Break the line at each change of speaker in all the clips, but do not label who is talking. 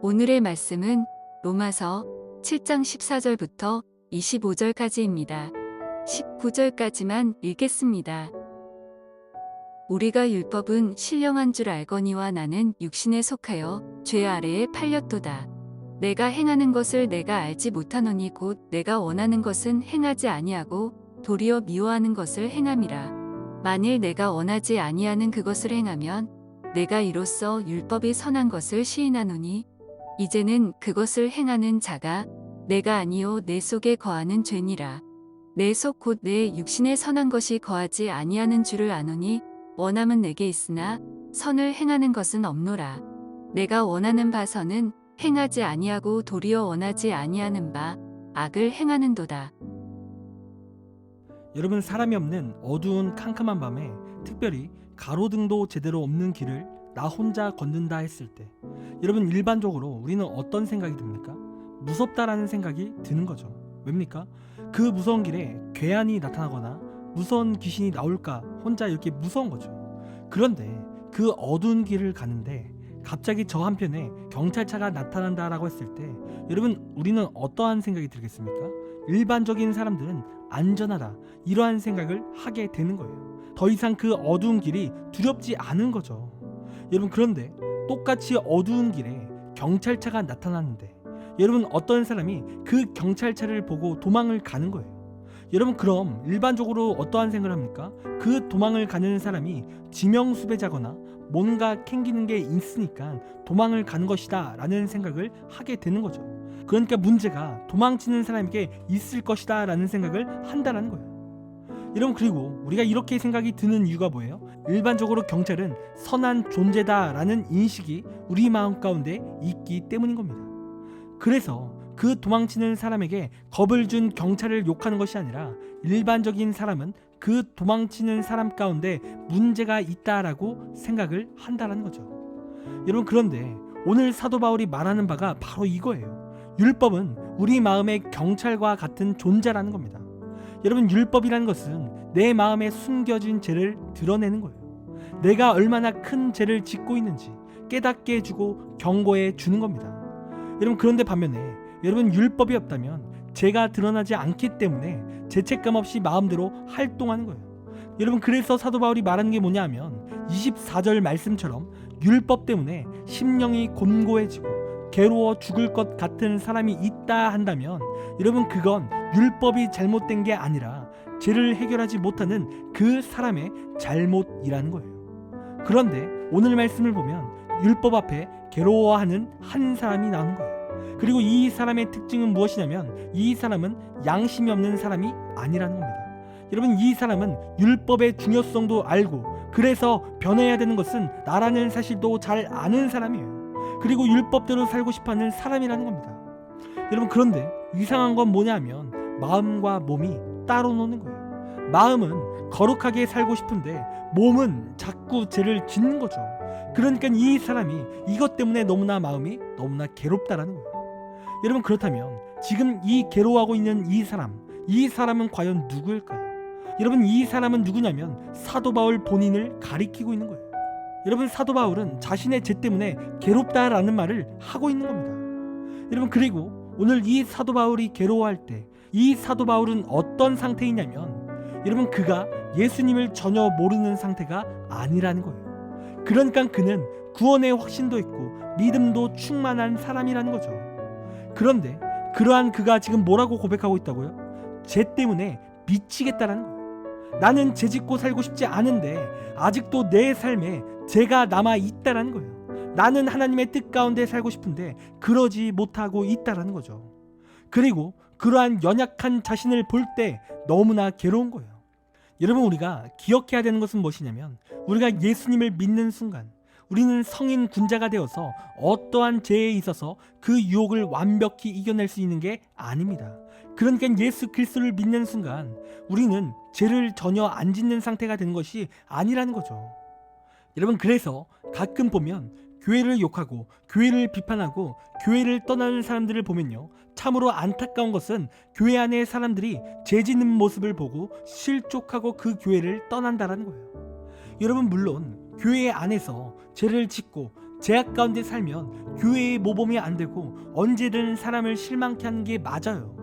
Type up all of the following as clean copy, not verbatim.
오늘의 말씀은 로마서 7장 14절부터 25절까지입니다. 19절까지만 읽겠습니다. 우리가 율법은 신령한 줄 알거니와 나는 육신에 속하여 죄 아래에 팔렸도다. 내가 행하는 것을 내가 알지 못하노니 곧 내가 원하는 것은 행하지 아니하고 도리어 미워하는 것을 행함이라. 만일 내가 원하지 아니하는 그것을 행하면 내가 이로써 율법이 선한 것을 시인하노니 이제는 그것을 행하는 자가 내가 아니요 내 속에 거하는 죄니라. 내 속 곧 내 육신에 선한 것이 거하지 아니하는 줄을 아노니 원함은 내게 있으나 선을 행하는 것은 없노라. 내가 원하는 바 선은 행하지 아니하고 도리어 원하지 아니하는 바 악을 행하는도다.
여러분, 사람이 없는 어두운 캄캄한 밤에 특별히 가로등도 제대로 없는 길을 나 혼자 걷는다 했을 때 여러분, 일반적으로 우리는 어떤 생각이 듭니까? 무섭다라는 생각이 드는 거죠. 왜입니까? 그 무서운 길에 괴한이 나타나거나 무서운 귀신이 나올까 혼자 이렇게 무서운 거죠. 그런데 그 어두운 길을 가는데 갑자기 저 한편에 경찰차가 나타난다라고 했을 때 여러분, 우리는 어떠한 생각이 들겠습니까? 일반적인 사람들은 안전하다 이러한 생각을 하게 되는 거예요. 더 이상 그 어두운 길이 두렵지 않은 거죠. 여러분, 그런데 똑같이 어두운 길에 경찰차가 나타났는데 여러분, 어떤 사람이 그 경찰차를 보고 도망을 가는 거예요. 여러분, 그럼 일반적으로 어떠한 생각을 합니까? 그 도망을 가는 사람이 지명수배자거나 뭔가 캥기는 게 있으니까 도망을 가는 것이다 라는 생각을 하게 되는 거죠. 그러니까 문제가 도망치는 사람에게 있을 것이다 라는 생각을 한다는 거예요. 여러분, 그리고 우리가 이렇게 생각이 드는 이유가 뭐예요? 일반적으로 경찰은 선한 존재다 라는 인식이 우리 마음 가운데 있기 때문인 겁니다. 그래서 그 도망치는 사람에게 겁을 준 경찰을 욕하는 것이 아니라 일반적인 사람은 그 도망치는 사람 가운데 문제가 있다라고 생각을 한다는 거죠. 여러분, 그런데 오늘 사도 바울이 말하는 바가 바로 이거예요. 율법은 우리 마음의 경찰과 같은 존재라는 겁니다. 여러분, 율법이라는 것은 내 마음에 숨겨진 죄를 드러내는 거예요. 내가 얼마나 큰 죄를 짓고 있는지 깨닫게 해주고 경고해 주는 겁니다. 여러분, 그런데 반면에 여러분, 율법이 없다면 죄가 드러나지 않기 때문에 죄책감 없이 마음대로 활동하는 거예요. 여러분, 그래서 사도 바울이 말하는 게 뭐냐 하면 24절 말씀처럼 율법 때문에 심령이 곤고해지고 괴로워 죽을 것 같은 사람이 있다 한다면 여러분, 그건 율법이 잘못된 게 아니라 죄를 해결하지 못하는 그 사람의 잘못이라는 거예요. 그런데 오늘 말씀을 보면 율법 앞에 괴로워하는 한 사람이 나오는 거예요. 그리고 이 사람의 특징은 무엇이냐면 이 사람은 양심이 없는 사람이 아니라는 겁니다. 여러분, 이 사람은 율법의 중요성도 알고 그래서 변해야 되는 것은 나라는 사실도 잘 아는 사람이에요. 그리고 율법대로 살고 싶어하는 사람이라는 겁니다. 여러분, 그런데 이상한 건 뭐냐 하면 마음과 몸이 따로 노는 거예요. 마음은 거룩하게 살고 싶은데 몸은 자꾸 죄를 짓는 거죠. 그러니까 이 사람이 이것 때문에 너무나 마음이 너무나 괴롭다라는 거예요. 여러분, 그렇다면 지금 이 괴로워하고 있는 이 사람은 과연 누구일까요? 여러분, 이 사람은 누구냐면 사도 바울 본인을 가리키고 있는 거예요. 여러분, 사도 바울은 자신의 죄 때문에 괴롭다라는 말을 하고 있는 겁니다. 여러분, 그리고 오늘 이 사도 바울이 괴로워할 때 이 사도 바울은 어떤 상태이냐면 여러분, 그가 예수님을 전혀 모르는 상태가 아니라는 거예요. 그러니까 그는 구원의 확신도 있고 믿음도 충만한 사람이라는 거죠. 그런데 그러한 그가 지금 뭐라고 고백하고 있다고요? 죄 때문에 미치겠다라는 거예요. 나는 죄 짓고 살고 싶지 않은데 아직도 내 삶에 죄가 남아 있다라는 거예요. 나는 하나님의 뜻 가운데 살고 싶은데 그러지 못하고 있다라는 거죠. 그리고 그러한 연약한 자신을 볼 때 너무나 괴로운 거예요. 여러분, 우리가 기억해야 되는 것은 무엇이냐면 우리가 예수님을 믿는 순간 우리는 성인 군자가 되어서 어떠한 죄에 있어서 그 유혹을 완벽히 이겨낼 수 있는 게 아닙니다. 그러니까 예수 그리스도를 믿는 순간 우리는 죄를 전혀 안 짓는 상태가 되는 것이 아니라는 거죠. 여러분, 그래서 가끔 보면 교회를 욕하고 교회를 비판하고 교회를 떠나는 사람들을 보면요, 참으로 안타까운 것은 교회 안에 사람들이 죄 짓는 모습을 보고 실족하고 그 교회를 떠난다라는 거예요. 여러분, 물론 교회 안에서 죄를 짓고 죄악 가운데 살면 교회의 모범이 안 되고 언제든 사람을 실망케 하는 게 맞아요.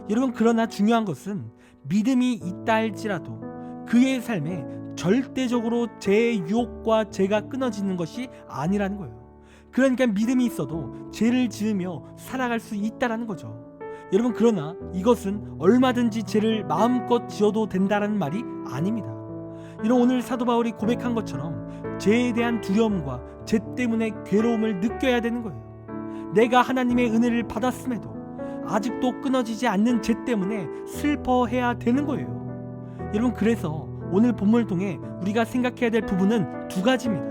여러분, 그러나 중요한 것은 믿음이 있다 할지라도 그의 삶에 절대적으로 죄의 유혹과 죄가 끊어지는 것이 아니라는 거예요. 그러니까 믿음이 있어도 죄를 지으며 살아갈 수 있다라는 거죠. 여러분, 그러나 이것은 얼마든지 죄를 마음껏 지어도 된다라는 말이 아닙니다. 이런 오늘 사도 바울이 고백한 것처럼 죄에 대한 두려움과 죄 때문에 괴로움을 느껴야 되는 거예요. 내가 하나님의 은혜를 받았음에도 아직도 끊어지지 않는 죄 때문에 슬퍼해야 되는 거예요. 여러분, 그래서 오늘 본문을 통해 우리가 생각해야 될 부분은 두 가지입니다.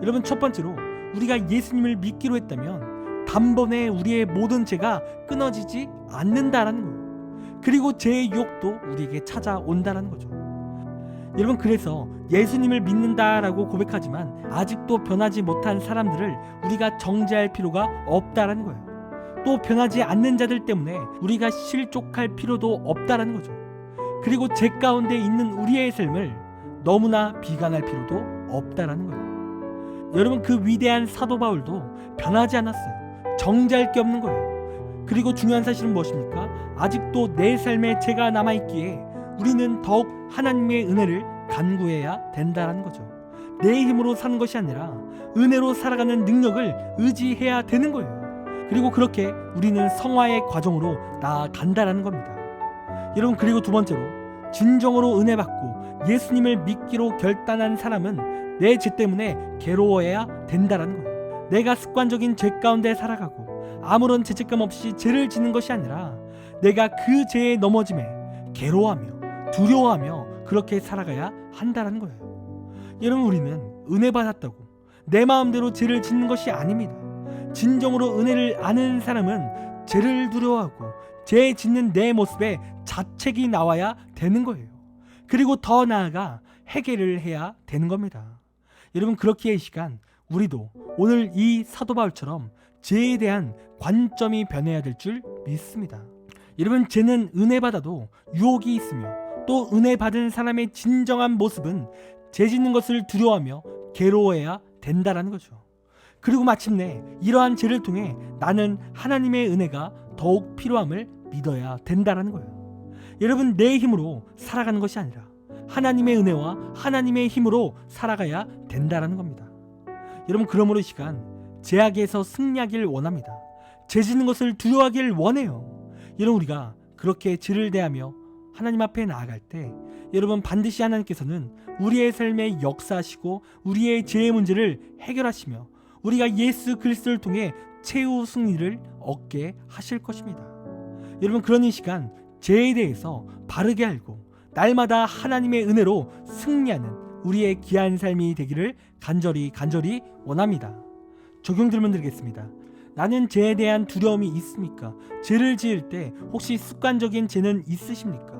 여러분, 첫 번째로 우리가 예수님을 믿기로 했다면 단번에 우리의 모든 죄가 끊어지지 않는다라는 거예요. 그리고 죄의 유혹도 우리에게 찾아온다라는 거죠. 여러분, 그래서 예수님을 믿는다라고 고백하지만 아직도 변하지 못한 사람들을 우리가 정죄할 필요가 없다라는 거예요. 또 변하지 않는 자들 때문에 우리가 실족할 필요도 없다라는 거죠. 그리고 죄 가운데 있는 우리의 삶을 너무나 비관할 필요도 없다라는 거예요. 여러분, 그 위대한 사도 바울도 변하지 않았어요. 정죄할 게 없는 거예요. 그리고 중요한 사실은 무엇입니까? 아직도 내 삶에 죄가 남아있기에 우리는 더욱 하나님의 은혜를 간구해야 된다는 거죠. 내 힘으로 사는 것이 아니라 은혜로 살아가는 능력을 의지해야 되는 거예요. 그리고 그렇게 우리는 성화의 과정으로 나아간다는 겁니다. 여러분, 그리고 두 번째로 진정으로 은혜 받고 예수님을 믿기로 결단한 사람은 내 죄 때문에 괴로워해야 된다는 거예요. 내가 습관적인 죄 가운데 살아가고 아무런 죄책감 없이 죄를 짓는 것이 아니라 내가 그 죄에 넘어짐에 괴로워하며 두려워하며 그렇게 살아가야 한다는 거예요. 여러분, 우리는 은혜 받았다고 내 마음대로 죄를 짓는 것이 아닙니다. 진정으로 은혜를 아는 사람은 죄를 두려워하고 죄 짓는 내 모습에 자책이 나와야 되는 거예요. 그리고 더 나아가 해결을 해야 되는 겁니다. 여러분, 그렇기에 이 시간 우리도 오늘 이 사도 바울처럼 죄에 대한 관점이 변해야 될 줄 믿습니다. 여러분, 죄는 은혜 받아도 유혹이 있으며 또 은혜 받은 사람의 진정한 모습은 죄 짓는 것을 두려워하며 괴로워해야 된다라는 거죠. 그리고 마침내 이러한 죄를 통해 나는 하나님의 은혜가 더욱 필요함을 믿어야 된다라는 거예요. 여러분, 내 힘으로 살아가는 것이 아니라 하나님의 은혜와 하나님의 힘으로 살아가야 된다라는 겁니다. 여러분, 그러므로 이 시간 죄악에서 승리하길 원합니다. 죄 짓는 것을 두려워하길 원해요. 여러분, 우리가 그렇게 죄를 대하며 하나님 앞에 나아갈 때 여러분, 반드시 하나님께서는 우리의 삶에 역사하시고 우리의 죄의 문제를 해결하시며 우리가 예수 그리스도를 통해 최후 승리를 얻게 하실 것입니다. 여러분, 그런 이 시간 죄에 대해서 바르게 알고 날마다 하나님의 은혜로 승리하는 우리의 귀한 삶이 되기를 간절히 원합니다. 적용 질문 드리겠습니다. 나는 죄에 대한 두려움이 있습니까? 죄를 지을 때 혹시 습관적인 죄는 있으십니까?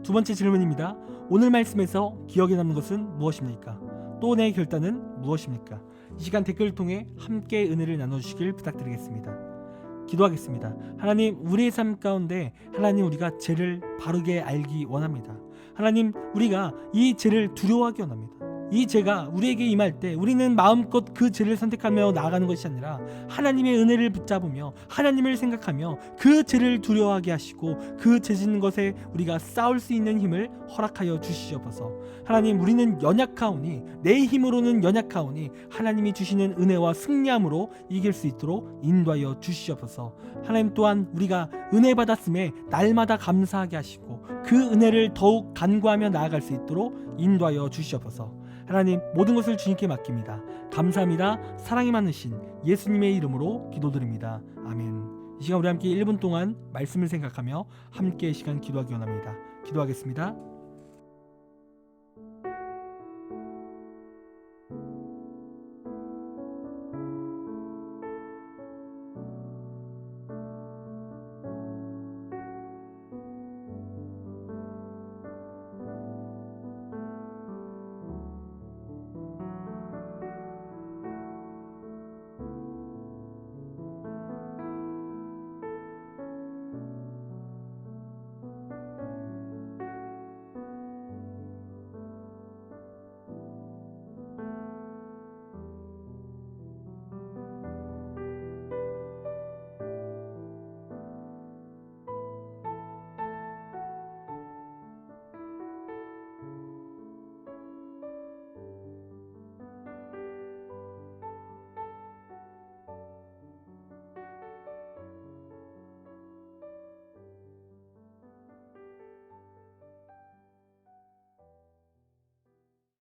두 번째 질문입니다. 오늘 말씀에서 기억에 남는 것은 무엇입니까? 또 내 결단은 무엇입니까? 이 시간 댓글을 통해 함께 은혜를 나눠주시길 부탁드리겠습니다. 기도하겠습니다. 하나님, 우리의 삶 가운데 하나님, 우리가 죄를 바르게 알기 원합니다. 하나님, 우리가 이 죄를 두려워하기 원합니다. 이 죄가 우리에게 임할 때 우리는 마음껏 그 죄를 선택하며 나아가는 것이 아니라 하나님의 은혜를 붙잡으며 하나님을 생각하며 그 죄를 두려워하게 하시고 그 죄 짓는 것에 우리가 싸울 수 있는 힘을 허락하여 주시옵소서. 하나님, 우리는 연약하오니 내 힘으로는 연약하오니 하나님이 주시는 은혜와 승리함으로 이길 수 있도록 인도하여 주시옵소서. 하나님, 또한 우리가 은혜 받았음에 날마다 감사하게 하시고 그 은혜를 더욱 간구하며 나아갈 수 있도록 인도하여 주시옵소서. 하나님, 모든 것을 주님께 맡깁니다. 감사합니다. 사랑이 많으신 예수님의 이름으로 기도드립니다. 아멘. 이 시간 우리 함께 1분 동안 말씀을 생각하며 함께 시간 기도하기 원합니다. 기도하겠습니다.